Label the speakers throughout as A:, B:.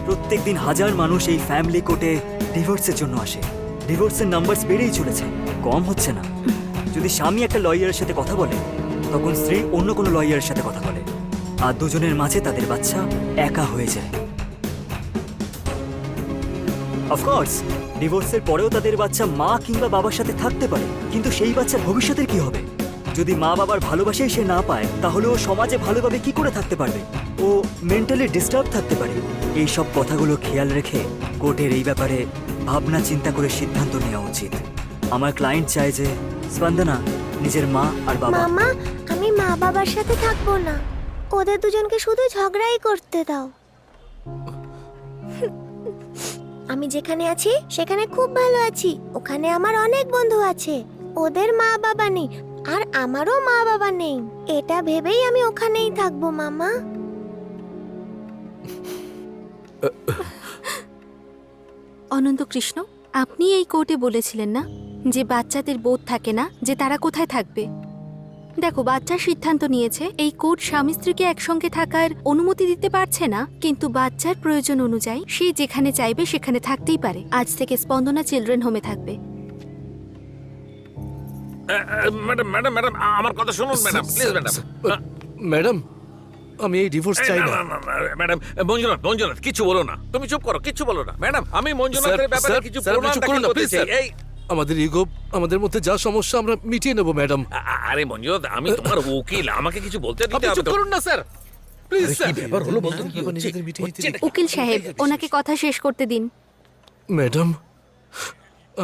A: প্রত্যেকদিন হাজার মানুষ এই ফ্যামিলি কোর্টে ডিভোর্সের জন্য আসে। ডিভোর্সের নাম্বারস বেড়েই চলেছে, কম হচ্ছে না। যদি স্বামী একটা লয়ারের সাথে কথা বলে, তখন স্ত্রী অন্য কোনো লয়ারের সাথে কথা বলে, আর দুজনের মাঝে তাদের বাচ্চা একা হয়ে যায়। অফকোর্স ডিভোর্সের পরেও তাদের বাচ্চা মা কিংবা বাবার সাথে থাকতে পারে, কিন্তু সেই বাচ্চার ভবিষ্যতের কি হবে? যদি মা বাবার ভালোবাসাই সে না পায়, তাহলে ও সমাজে ভালোভাবে কি করে থাকতে পারবে? ও মেন্টালি ডিস্টার্ব থাকতে পারে। এই সব কথাগুলো খেয়াল রেখে কোর্টের এই ব্যাপারে ভাবনা চিন্তা করে সিদ্ধান্ত নেওয়া উচিত। আমার ক্লায়েন্ট চায় যে স্পন্দনা নিজের মা আর বাবা।
B: মামা, আমি মা বাবার সাথে থাকবো না, ওদের দুজনকে শুধু ঝগড়াই করতে দাও। আমি যেখানে আছি সেখানে খুব ভালো আছি, ওখানে আমার অনেক বন্ধু আছে। ওদের মা বাবা নেই আর আমারও মা বাবা নেই, এটা ভেবেই আমি ওখানেই থাকবো মামা।
C: অনন্ত কৃষ্ণ, আপনি এই কোর্টে বলেছিলেন না যে বাচ্চাদের বোধ থাকে না যে তারা কোথায় থাকবে। দেখো, বাচ্চার সিদ্ধান্ত নিয়েছে, এই কোর্ট স্বামী স্ত্রীকে একসঙ্গে থাকার অনুমতি দিতে পারছে না, কিন্তু বাচ্চার প্রয়োজন অনুযায়ী সে যেখানে চাইবে সেখানে থাকতেই পারে। আজ থেকে স্পন্দনা চিলড্রেন হোমে থাকবে।
D: ম্যাডাম ম্যাডাম ম্যাডাম আমার কথা শুনুন ম্যাডাম, প্লিজ ম্যাডাম।
E: ম্যাডাম, আমি এই ডিভোর্স চাই না।
D: ম্যাডাম মঞ্জুনাথ, মঞ্জুনাথ কিছু বলো না, তুমি চুপ করো, কিছু বলো না। ম্যাডাম আমি মঞ্জুনাথের ব্যাপারে কিছু প্রমাণ দেখাতে চাই। এই
E: আমাদের ইগো, আমাদের মধ্যে যা সমস্যা আমরা মিটিয়ে নেব ম্যাডাম।
D: আরে মঞ্জুনাথ, আমি তোমার উকিল, আমাকে কিছু বলতে দিতে
E: আপনি
D: হবে।
E: চুপ করুন না স্যার, প্লিজ স্যার।
D: কি ব্যাপার হলো বলতো? কি হচ্ছে?
C: উকিল সাহেব, ওনাকে কথা শেষ করতে দিন।
E: ম্যাডাম,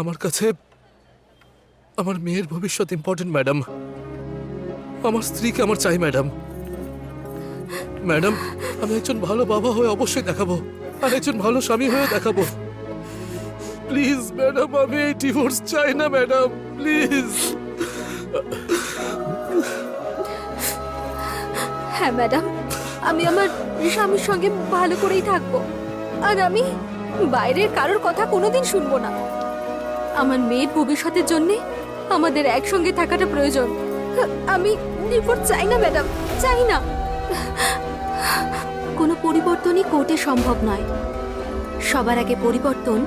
E: আমার কাছে আমার মেয়ের ভবিষ্যৎ ইম্পর্টেন্ট ম্যাডাম। আমার স্ত্রীকে আমার চাই ম্যাডাম। ম্যাডাম, আমি একজন ভালো বাবা হয়ে অবশ্যই দেখাবো, আর একজন ভালো স্বামী হয়ে দেখাবো। প্লিজ ম্যাডাম, আমি এই ডিভোর্স চাই না ম্যাডাম, প্লিজ।
C: হ্যাঁ ম্যাডাম, আমি আমার স্বামীর সঙ্গে ভালো করেই থাকবো, আর আমি বাইরের কারোর কথা কোনোদিন শুনবো না। আমার মেয়ের ভবিষ্যতের জন্যে আমাদের একসঙ্গে থাকাটা প্রয়োজন। আমি ডিভোর্স চাই না ম্যাডাম, চাই না। কোনো পরিবর্তনই কোর্টে সম্ভব নয়, সবার আগে পরিবর্তন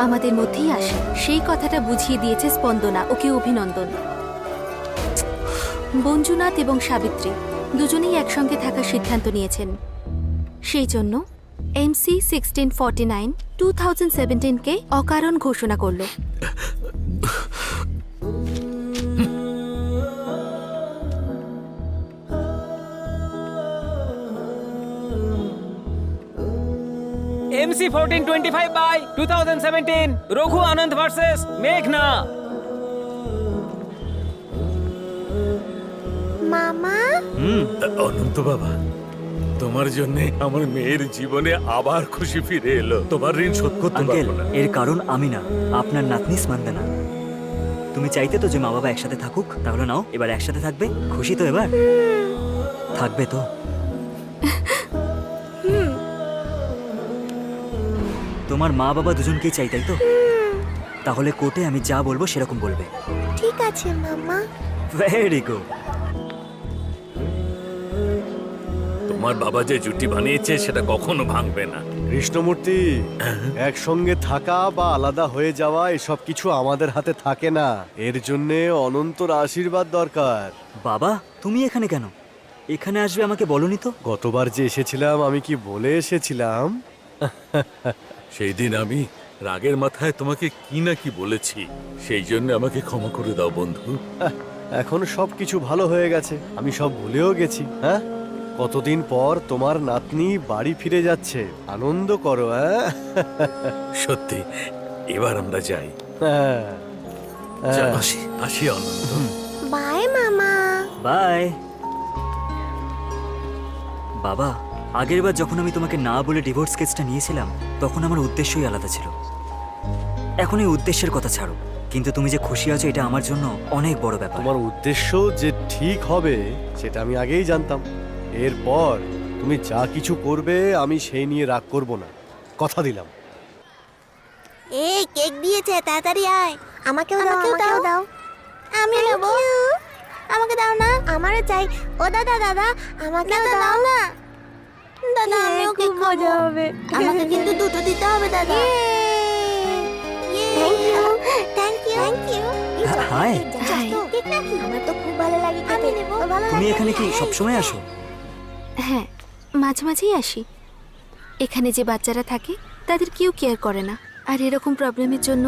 C: আমাদের মধ্যেই আসে। সেই কথাটা বুঝিয়ে দিয়েছে স্পন্দনা, ওকে অভিনন্দন। মঞ্জুনাথ এবং সাবিত্রী দুজনেই একসঙ্গে থাকার সিদ্ধান্ত নিয়েছেন, সেই জন্য MC 1649 2017-কে অকারণ ঘোষণা করল।
F: MC 1425/2017 রঘু আনন্দ ভার্সেস মেঘনা।
B: মামা,
D: অনন্ত বাবা, তোমার জন্য আমার মেয়ের জীবনে আবার খুশি ফিরে এলো। তোমার ঋণ শোধ করতে
A: আঙ্কেল,
D: পারবো না।
A: এর কারণ আমি না, আপনার নাতনি স্পন্দনা। তুমি চাইতে তো যে মা বাবা একসাথে থাকুক, তাহলে নাও, এবার একসাথে থাকবে। খুশি তো? এবার থাকবে তো? তোমার মা বাবা দুজনকেই চাই, তাই তো? তাহলে কোর্টে আমি যা বলবো সেরকম বলবে।
B: ঠিক আছে মামা।
A: Very good.
D: তোমার বাবা যে জুটি বানিয়েছে সেটা কখনো ভাঙবে না।
G: কৃষ্ণমূর্তি, একসঙ্গে থাকা বা আলাদা হয়ে যাওয়া এসব কিছু আমাদের হাতে থাকে না। এর জন্য অনন্তর আশীর্বাদ দরকার।
A: বাবা, তুমি এখানে কেন? এখানে আসবে আমাকে বলনি তো?
G: গতবার যে এসেছিলাম আমি কি বলে এসেছিলাম?
D: সেই দিন আমি রাগের মাথায় তোমাকে কি না কি বলেছি, সেই জন্য আমাকে ক্ষমা করে দাও বন্ধু।
G: এখন সব কিছু ভালো হয়ে গেছে, আমি সব ভুলেও গেছি। হ্যাঁ, কতদিন পর তোমার নাতনি বাড়ি ফিরে যাচ্ছে, আনন্দ করো। হ্যাঁ
D: সত্যি, এবার আমরা যাই।
G: হ্যাঁ, হ্যাঁ।
D: আসি আসি অনন্ত।
B: বাই মামা।
A: বাই। বাবা, আগেরবার যখন আমি তোমাকে না বলে ডিভোর্স কেসটা নিয়েছিলাম, তখন আমার উদ্দেশ্যই আলাদা ছিল। এখন এই উদ্দেশ্যের কথা ছাড়ো, কিন্তু তুমি যে খুশি আছো এটা আমার জন্য অনেক বড় ব্যাপার।
G: তোমার উদ্দেশ্য যে ঠিক হবে সেটা আমি আগেই জানতাম। এরপর তুমি যা কিছু করবে আমি সেই নিয়ে রাগ করব না, কথা দিলাম।
B: এই কেক দিয়েছে, তাড়াতাড়ি আয়। আমাকেও দাও। আমি নেব। আমাকে দাও না। আমারও চাই। ও দাদা, আমাকে দাও না। দাদা আমিও কেক মজা হবে। আমাকে কিন্তু দুটো দিতে হবে দাদা। Thank you thank you thank you.
A: Hi.
B: Cake নাকি? আমার তো খুব ভালো লাগে খেতে। ভালো
A: তুমি
B: লাগে।
A: এখানে কি সবসময় আসো?
C: হ্যাঁ, মাঝে মাঝেই আসি। এখানে যে বাচ্চারা থাকে তাদের কেউ কেয়ার করে না, আর এরকম প্রবলেমের জন্য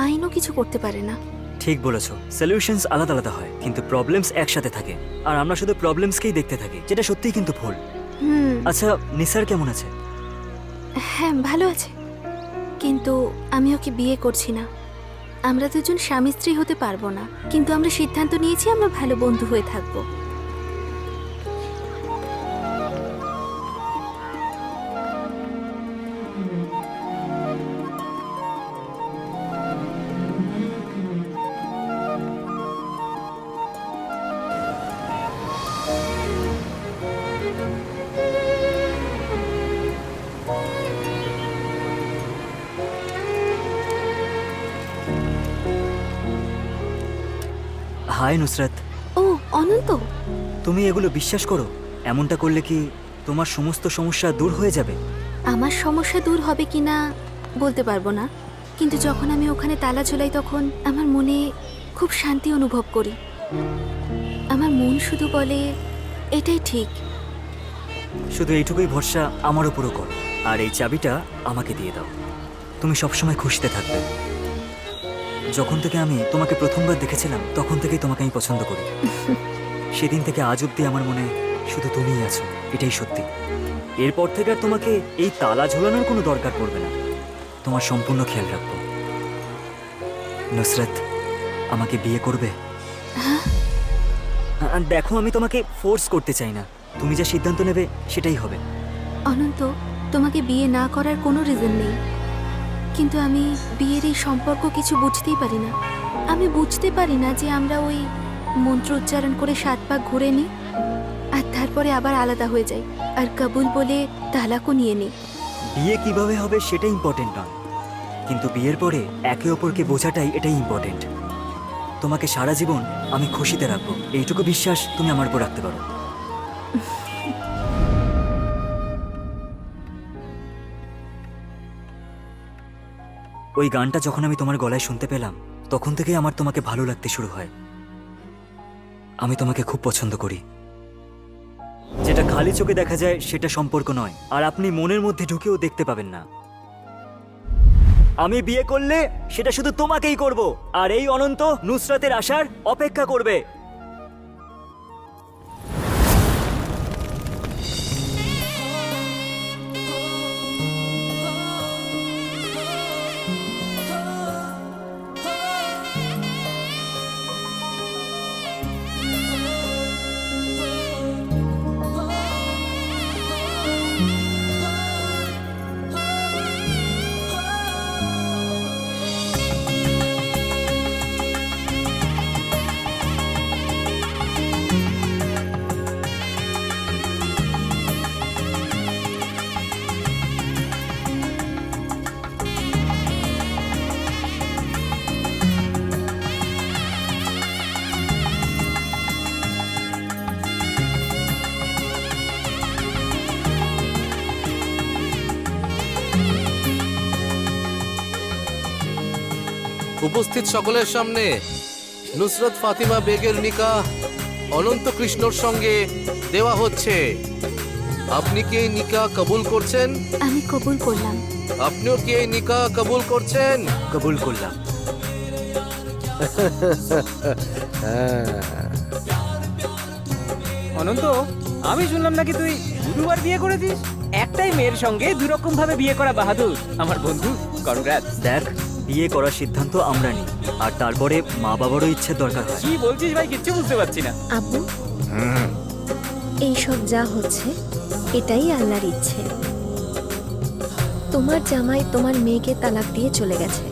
C: আইনও কিছু করতে পারে না।
A: ঠিক বলেছো, সলিউশনস আলাদা আলাদা হয় কিন্তু প্রবলেমস একসাথে থাকে, আর আমরা শুধু প্রবলেমসকেই দেখতে থাকি, যেটা সত্যিই কিন্তু ভুল। আচ্ছা, নিসার কেমন আছে?
C: হ্যাঁ, ভালো আছে, কিন্তু আমি ওকে বিয়ে করছি না। আমরা দুজন স্বামী স্ত্রী হতে পারবো না, কিন্তু আমরা সিদ্ধান্ত নিয়েছি আমরা ভালো বন্ধু হয়ে থাকবো।
A: হাই নুসরাত।
C: ও অনন্ত,
A: তুমি এগুলো বিশ্বাস করো? এমনটা করলে কি তোমার সমস্ত সমস্যা দূর হয়ে যাবে?
C: আমার সমস্যা দূর হবে কিনা বলতে পারবো না, কিন্তু যখন আমি ওখানে তালা ঝোলাই তখন আমার মনে খুব শান্তি অনুভব করি। আমার মন শুধু বলে এটাই ঠিক।
A: শুধু এইটুকুই ভরসা আমার উপরও করো, আর এই চাবিটা আমাকে দিয়ে দাও। তুমি সবসময় খুশিতে থাকবে। যখন থেকে আমি তোমাকে প্রথমবার দেখেছিলাম তখন থেকেই তোমাকে আমি পছন্দ করি। সেদিন থেকে আজ অব্দি আমার মনে শুধু তুমিই আছো, এটাই সত্যি। এরপর থেকে আর তোমাকে এই তালা ঝোলানোর কোনো দরকার পড়বে না। তোমার সম্পূর্ণ খেয়াল রাখবো। নুসরাত, আমাকে বিয়ে করবে? দেখো, আমি তোমাকে ফোর্স করতে চাই না, তুমি যা সিদ্ধান্ত নেবে সেটাই হবে।
C: অনন্ত, তোমাকে বিয়ে না করার কোনো রিজন নেই, কিন্তু আমি বিয়ের এই সম্পর্ক কিছু বুঝতেই পারি না। আমি বুঝতে পারি না যে আমরা ওই মন্ত্র উচ্চারণ করে 7 পাক ঘুরে নিই আর তারপরে আবার আলাদা হয়ে যাই আর কবুল বলে তালাকও নিয়ে নিই।
A: বিয়ে কিভাবে হবে সেটা ইম্পর্টেন্ট নয়, কিন্তু বিয়ের পরে একে অপরকে বোঝাটাই এটাই ইম্পর্টেন্ট। তোমাকে সারা জীবন আমি খুশিতে রাখবো, এইটুকু বিশ্বাস তুমি আমার উপর রাখতে পারো। ওই গানটা যখন আমি তোমার গলায় শুনতে পেলাম তখন থেকেই আমার তোমাকে ভালো লাগতে শুরু হয়। আমি তোমাকে খুব পছন্দ করি। যেটা খালি চোখে দেখা যায় সেটা সম্পর্ক নয়, আর আপনি মনের মধ্যে ঢুকেও দেখতে পাবেন না। আমি বিয়ে করলে সেটা শুধু তোমাকেই করব, আর এই অনন্ত নুসরাতের আসার অপেক্ষা করবে।
E: উপস্থিত সকলের সামনে নুসরত ফাতিমা বেগের নিকাহ অনন্ত কৃষ্ণর সঙ্গে দেওয়া হচ্ছে। আপনি কি এই নিকাহ কবুল করছেন?
C: আমি কবুল করলাম।
E: আপনিও কি এই নিকাহ কবুল করছেন?
A: কবুল করলাম।
F: অনন্ত, আমি শুনলাম নাকি তুই দুবার বিয়ে করেছিস। একটাই মেয়ের সঙ্গে দুরকম ভাবে বিয়ে করা বাহাদুর আমার বন্ধু। কনগ্রাটস।
A: দেখ, বিয়ে করার সিদ্ধান্ত আমরা নিই, আর তারপরে মা বাবারও ইচ্ছের দরকার হয়।
F: কি বলছিস ভাই, কিচ্ছু বুঝতে পারছি না।
B: আব্বু, এইসব যা হচ্ছে এটাই আল্লাহর ইচ্ছে। তোমার জামাই তোমার মেয়েকে তালাক দিয়ে চলে গেছে,